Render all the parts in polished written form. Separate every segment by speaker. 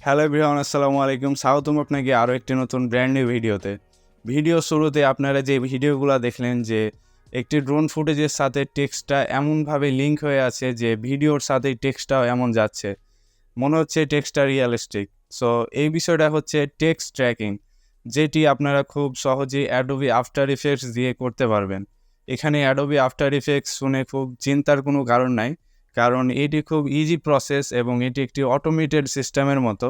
Speaker 1: Hello everyone, আসসালামু আলাইকুম। স্বাগতম আপনাকে আরও একটি নতুন ব্র্যান্ড নিউ ভিডিওতে। ভিডিও শুরুতে আপনারা যে ভিডিওগুলো দেখলেন যে একটি ড্রোন ফুটেজের সাথে টেক্সটটা এমনভাবে লিঙ্ক হয়ে আছে যে ভিডিওর সাথে টেক্সটটাও এমন যাচ্ছে, মনে হচ্ছে টেক্সটটা রিয়েলিস্টিক। সো এই বিষয়টা হচ্ছে টেক্সট ট্র্যাকিং, যেটি আপনারা খুব সহজেই অ্যাডোবি আফটার ইফেক্টস দিয়ে করতে পারবেন। এখানে অ্যাডোবি আফটার ইফেক্টস শুনে খুব চিন্তার কোনো কারণ নাই, কারণ এটি খুব ইজি প্রসেস এবং এটি একটি অটোমেটেড সিস্টেমের মতো,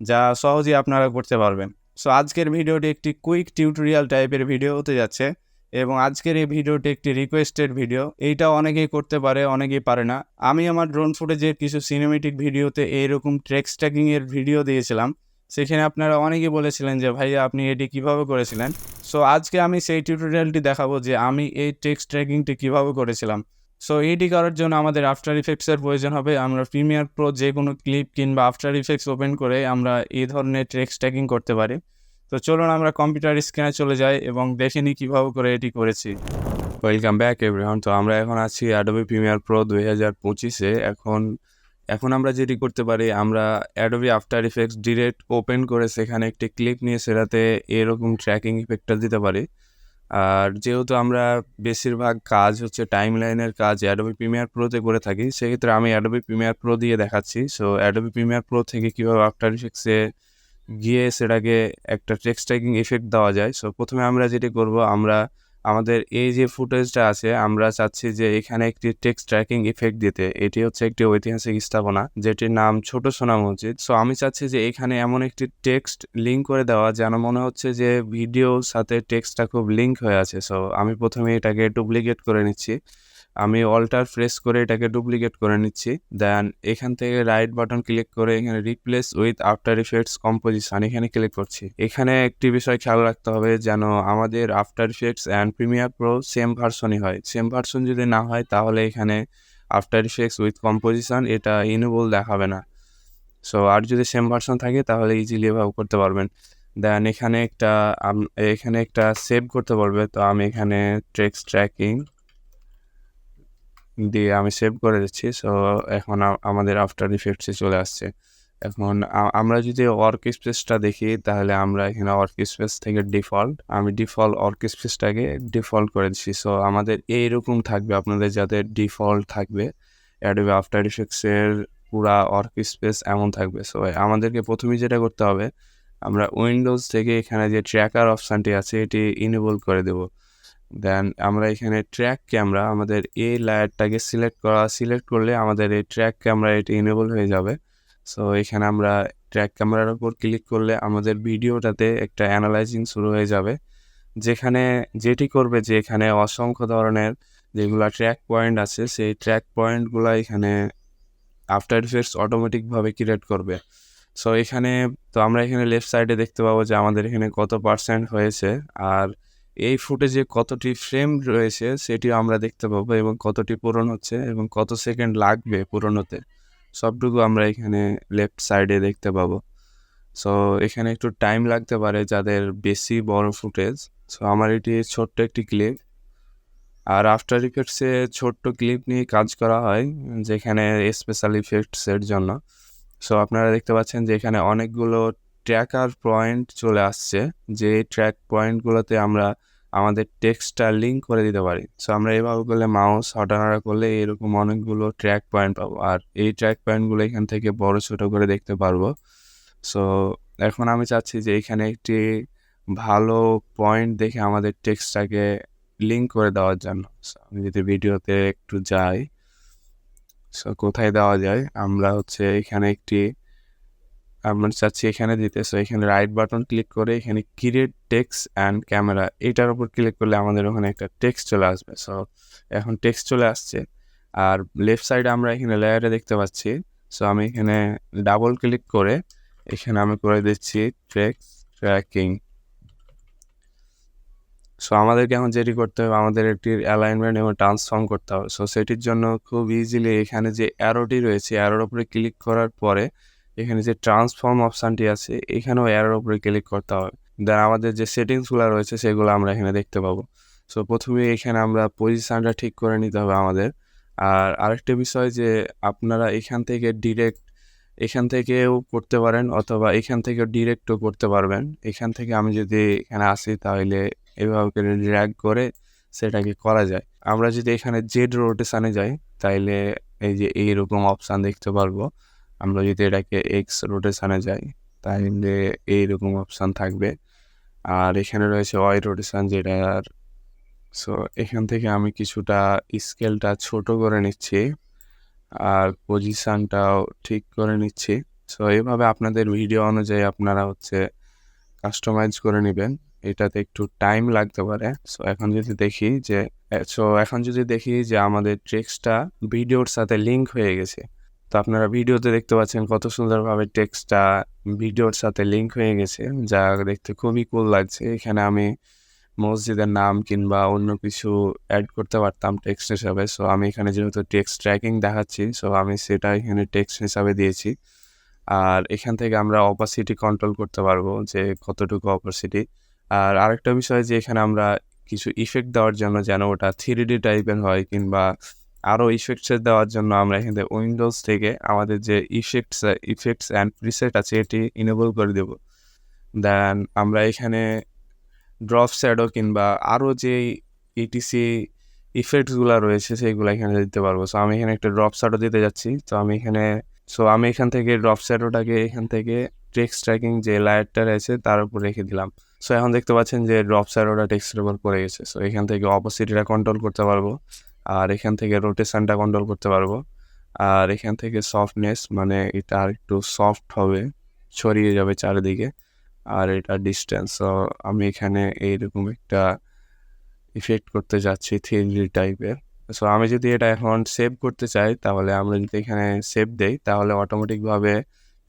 Speaker 1: যা সহজেই আপনারা করতে পারবেন। সো আজকের ভিডিওটি একটি কুইক টিউটোরিয়াল টাইপের ভিডিও হতে যাচ্ছে এবং আজকের এই ভিডিওটি একটি রিকোয়েস্টেড ভিডিও। এইটা অনেকেই করতে পারে, অনেকেই পারে না। আমি আমার ড্রোন ফুটেজের কিছু সিনেমেটিক ভিডিওতে এইরকম টেক্সট ট্র্যাকিংয়ের ভিডিও দিয়েছিলাম, সেখানে আপনারা অনেকেই বলেছিলেন যে ভাইয়া আপনি এটি কিভাবে করেছিলেন। সো আজকে আমি সেই টিউটোরিয়ালটি দেখাবো যে আমি এই টেক্সট ট্র্যাকিংটি কিভাবে করেছিলাম। সো এইটি করার জন্য আমাদের আফটার ইফেক্টসের প্রয়োজন হবে। আমরা প্রিমিয়ার প্রো যে কোনো ক্লিপ কিংবা আফটার ইফেক্টস ওপেন করে আমরা এই ধরনের টেক্সট ট্র্যাকিং করতে পারি। তো চলুন আমরা কম্পিউটার স্ক্রিনে চলে যাই এবং দেখে নিই কীভাবে করে এটি করেছি। Welcome back everyone. তো আমরা এখন আছি অ্যাডোবি প্রিমিয়ার প্রো 2025-এ। এখন আমরা যেটি করতে পারি, আমরা Adobe after effects direct open করে সেখানে একটি ক্লিপ নিয়ে সেটাতে এরকম ট্র্যাকিং ইফেক্টটা দিতে পারি। আর যেহেতু আমরা বেশিরভাগ কাজ হচ্ছে টাইম লাইনের কাজ অ্যাডোবি প্রিমিয়ার প্রোতে করে থাকি, সেক্ষেত্রে আমি অ্যাডোবি প্রিমিয়ার প্রো দিয়ে দেখাচ্ছি। সো অ্যাডোবি প্রিমিয়ার প্রো থেকে কীভাবে আফটার ইফেক্টসে গিয়ে সেটাকে একটা টেক্সট ট্র্যাকিং ইফেক্ট দেওয়া যায়। সো প্রথমে আমরা যেটি করব, আমাদের এই যে ফুটেজটা আছে, আমরা চাচ্ছি যে এখানে একটি টেক্সট ট্র্যাকিং ইফেক্ট দিতে। এটি হচ্ছে একটি ঐতিহাসিক স্থাপনা যেটির নাম ছোট সোনা মসজিদ। সো আমি চাচ্ছি যে এখানে এমন একটি টেক্সট লিঙ্ক করে দেওয়া যেন মনে হচ্ছে যে ভিডিওর সাথে টেক্সটটা খুব লিঙ্ক হয়ে আছে। সো আমি প্রথমে এটাকে ডুপ্লিকেট করে নিচ্ছি। আমি অল্টার প্রেস করে এটাকে ডুপ্লিকেট করে নিচ্ছি। দেন এখান থেকে রাইট বাটন ক্লিক করে এখানে replace with After Effects composition এখানে ক্লিক করছি। এখানে একটি বিষয় খেয়াল রাখতে হবে যেন আমাদের After Effects and Premiere Pro same ভার্সনই হয়। সেম ভার্সন যদি না হয় তাহলে এখানে আফটার ইফেক্টস উইথ কম্পোজিশন এটা ইনেবল দেখাবে না। সো আর যদি সেম ভার্সন থাকে তাহলে ইজিলি এভাবে করতে পারবেন। দেন এখানে একটা সেভ করতে বলবে। তো আমি এখানে টেক্সট ট্র্যাকিং দিয়ে আমি সেভ করে দিচ্ছি। সো এখন আমাদের আফটার ইফেক্টসে চলে আসছে। এখন আমরা যদি ওয়ার্ক স্পেসটা দেখি তাহলে আমরা এখানে ওয়ার্ক স্পেস থেকে আমি ডিফল্ট ওয়ার্ক স্পেসটাকে ডিফল্ট করে দিচ্ছি। সো আমাদের এইরকম থাকবে, আপনাদের যাদের ডিফল্ট থাকবে অ্যাডোবি আফটার ইফেক্টসের পুরা ওয়ার্ক স্পেস এমন থাকবে। সো আমাদেরকে প্রথমেই যেটা করতে হবে, আমরা উইন্ডোজ থেকে এখানে যে ট্র্যাকার অপশানটি আছে এটি ইনেবল করে দেব। দেন আমরা এখানে ট্র্যাক ক্যামেরা, আমাদের এই লেয়ারটাকে সিলেক্ট করলে আমাদের এই ট্র্যাক ক্যামেরা এটি ইনেবল হয়ে যাবে। সো এখানে আমরা ট্র্যাক ক্যামেরার উপর ক্লিক করলে আমাদের ভিডিওটাতে একটা অ্যানালাইজিং শুরু হয়ে যাবে, যেটি করবে যে এখানে অসংখ্য ধরনের যেগুলো ট্র্যাক পয়েন্ট আছে সেই ট্র্যাক পয়েন্টগুলো এখানে আফটার ইফেক্টস অটোমেটিকভাবে ক্রিয়েট করবে। সো আমরা এখানে লেফট সাইডে দেখতে পাবো যে আমাদের এখানে কত % হয়েছে, আর এই ফুটেজে কতটি ফ্রেম রয়েছে সেটিও আমরা দেখতে পাবো এবং কতটি পূরণ হচ্ছে এবং কত সেকেন্ড লাগবে পূরণ হতে, সবটুকু আমরা এখানে লেফট সাইডে দেখতে পাবো। সো এখানে একটু টাইম লাগতে পারে যাদের বেশি বড় ফুটেজ। সো আমার এটি ছোট্ট একটি ক্লিপ, আর আফটার ইফেক্টসে ছোট্ট ক্লিপ নিয়ে কাজ করা হয় যেখানে স্পেশাল ইফেক্টসের জন্য। সো আপনারা দেখতে পাচ্ছেন যে এখানে অনেকগুলো ট্র্যাকার পয়েন্ট চলে আসছে, যে ট্র্যাক পয়েন্টগুলোতে আমরা আমাদের টেক্সটটা লিঙ্ক করে দিতে পারি। সো আমরা এভাবে করলে মাউস হটানাড়া করলে এরকম অনেকগুলো ট্র্যাক পয়েন্ট পাবো, আর এই ট্র্যাক পয়েন্টগুলো এখান থেকে বড় ছোট করে দেখতে পারবো। সো এখন আমি চাচ্ছি যে এখানে একটি ভালো পয়েন্ট দেখে আমাদের টেক্সটটাকে লিঙ্ক করে দেওয়ার জন্য। সো আমি যদি ভিডিওতে একটু যাই, সো কোথায় দেওয়া যায়, আমরা চাচ্ছি এখানে দিতে। সো এখানে রাইট বাটন ক্লিক করে এখানে ক্রিয়েট টেক্সট অ্যান্ড ক্যামেরা এটার উপর ক্লিক করলে আমাদের ওখানে একটা টেক্সট চলে আসবে। সো এখন টেক্সট চলে আসছে, আর লেফট সাইডে আমরা এখানে লেয়ারে দেখতে পাচ্ছি। সো আমি এখানে ডাবল ক্লিক করে এখানে আমি করে দিচ্ছি টেক্সট ট্র্যাকিং। সো আমাদেরকে এখন যেটি করতে হবে, আমাদের একটি অ্যালাইনমেন্ট এবং ট্রান্সফর্ম করতে হবে। সো সেটির জন্য খুব ইজিলি এখানে যে অ্যারোটি রয়েছে, অ্যারোর উপরে ক্লিক করার পরে এখানে যে ট্রান্সফর্ম অপশানটি আছে এখানেও অ্যারোর উপরে ক্লিক করতে হবে। দেন আমাদের যে সেটিংসগুলো রয়েছে সেগুলো আমরা এখানে দেখতে পাবো। সো প্রথমে এখানে আমরা পজিশানটা ঠিক করে নিতে হবে আমাদের। আর আরেকটা বিষয় যে আপনারা এখান থেকে ডিরেক্ট এখান থেকেও করতে পারেন অথবা এখান থেকেও ডিরেক্টও করতে পারবেন। এখান থেকে আমি যদি এখানে আসি তাহলে এভাবে করে ড্র্যাগ করে সেটাকে করা যায়। আমরা যদি এখানে জেড রোটেশনে যাই তাইলে এই যে এইরকম অপশান দেখতে পারবো। আমরা যদি এটাকে এক্স রোটেশনে যাই তাইলে এইরকম অপশান থাকবে। আর এখানে রয়েছে ওয়াই রোটেশন যেটার সো এখান থেকে আমি কিছুটা স্কেলটা ছোট করে নিচ্ছি আর পজিশনটাও ঠিক করে নিচ্ছি। সো এইভাবে আপনাদের ভিডিও অনুযায়ী আপনারা কাস্টমাইজ করে নেবেন। এটাতে একটু টাইম লাগতে পারে। এখন যদি দেখি যে আমাদের টেক্সটটা ভিডিওর সাথে লিঙ্ক হয়ে গেছে। তো আপনারা ভিডিওতে দেখতে পাচ্ছেন কত সুন্দরভাবে টেক্সটটা ভিডিওর সাথে লিঙ্ক হয়ে গেছে, যা দেখতে খুবই কুল লাগছে। এখানে আমি মসজিদের নাম কিংবা অন্য কিছু অ্যাড করতে পারতাম টেক্সট হিসাবে। সো আমি এখানে যেহেতু টেক্সট ট্র্যাকিং দেখাচ্ছি, সো আমি সেটা এখানে টেক্সট হিসাবে দিয়েছি। আর এখান থেকে আমরা অপাসিটি কন্ট্রোল করতে পারবো যে কতটুকু অপাসিটি। আর আরেকটা বিষয় যে এখানে আমরা কিছু ইফেক্ট দেওয়ার জন্য যেন ওটা 3D টাইপের হয় কিংবা আরও ইফেক্টস দেওয়ার জন্য আমরা এখান থেকে উইন্ডোজ থেকে আমাদের যে ইফেক্টস অ্যান্ড প্রিসেট আছে এটি ইনেবল করে দেব। দেন আমরা এখানে ড্রপ শ্যাডো কিংবা আরও যে ইটিসি ইফেক্টসগুলো রয়েছে সেইগুলো এখানে দিতে পারবো। সো আমি এখানে একটা ড্রপ শ্যাডো দিতে যাচ্ছি। আমি এখান থেকে ড্রপ শ্যাডোটাকে এখান থেকে টেক্সট ট্র্যাকিং যে লেয়ারটা রয়েছে তার উপর রেখে দিলাম। সো এখন দেখতে পাচ্ছেন যে ড্রপ শ্যাডোটা টেক্সটের উপর পড়ে গেছে। সো এখান থেকে অপোসিটিটা কন্ট্রোল করতে পারবো, আর এখান থেকে রোটেশনটা কন্ট্রোল করতে পারবো, আর এখান থেকে সফটনেস মানে এটা আর একটু সফট হবে, ছড়িয়ে যাবে চারিদিকে, আর এটা ডিস্টেন্স। সো আমি এখানে এইরকম একটা ইফেক্ট করতে যাচ্ছি 3D টাইপের। সো আমি যদি এটা এখন সেভ করতে চাই তাহলে আমরা যদি এখানে সেভ দেই তাহলে অটোমেটিকভাবে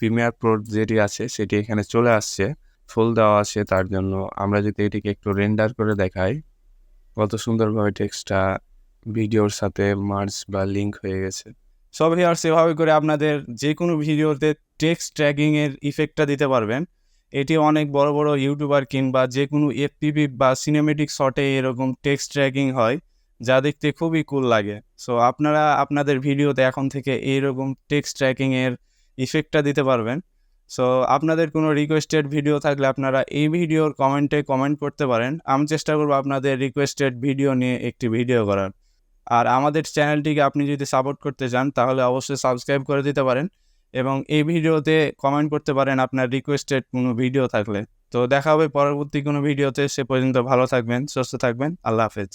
Speaker 1: প্রিমিয়ার প্রো যেটি আছে সেটি এখানে চলে আসছে, ফুল দেওয়া আছে। তার জন্য আমরা যদি এটিকে একটু রেন্ডার করে দেখাই কত সুন্দরভাবে টেক্সটটা ভিডিওর সাথে মার্জ বা লিঙ্ক হয়ে গেছে। সব ভিউয়ার্স এভাবে করে আপনাদের যে কোনো ভিডিওতে টেক্সট ট্র্যাকিংয়ের ইফেক্টটা দিতে পারবেন। এটি অনেক বড় বড় ইউটিউবার কিংবা যে কোনো এফপিভি বা সিনেমেটিক শটে এরকম টেক্সট ট্র্যাকিং হয়, যা দেখতে খুবই কুল লাগে। সো আপনারা আপনাদের ভিডিওতে এখন থেকে এইরকম টেক্সট ট্র্যাকিংয়ের ইফেক্টটা দিতে পারবেন। সো আপনাদের কোনো রিকোয়েস্টেড ভিডিও থাকলে আপনারা এই ভিডিওর কমেন্টে কমেন্ট করতে পারেন। আমি চেষ্টা করবো আপনাদের রিকোয়েস্টেড ভিডিও নিয়ে একটি ভিডিও করার। আর আমাদের চ্যানেলটিকে আপনি যদি সাপোর্ট করতে চান তাহলে অবশ্যই সাবস্ক্রাইব করে দিতে পারেন এবং এই ভিডিওতে কমেন্ট করতে পারেন আপনার রিকোয়েস্টেড কোনো ভিডিও থাকলে। তো দেখা হবে পরবর্তী কোনো ভিডিওতে। সে পর্যন্ত ভালো থাকবেন, সুস্থ থাকবেন। আল্লাহ হাফেজ।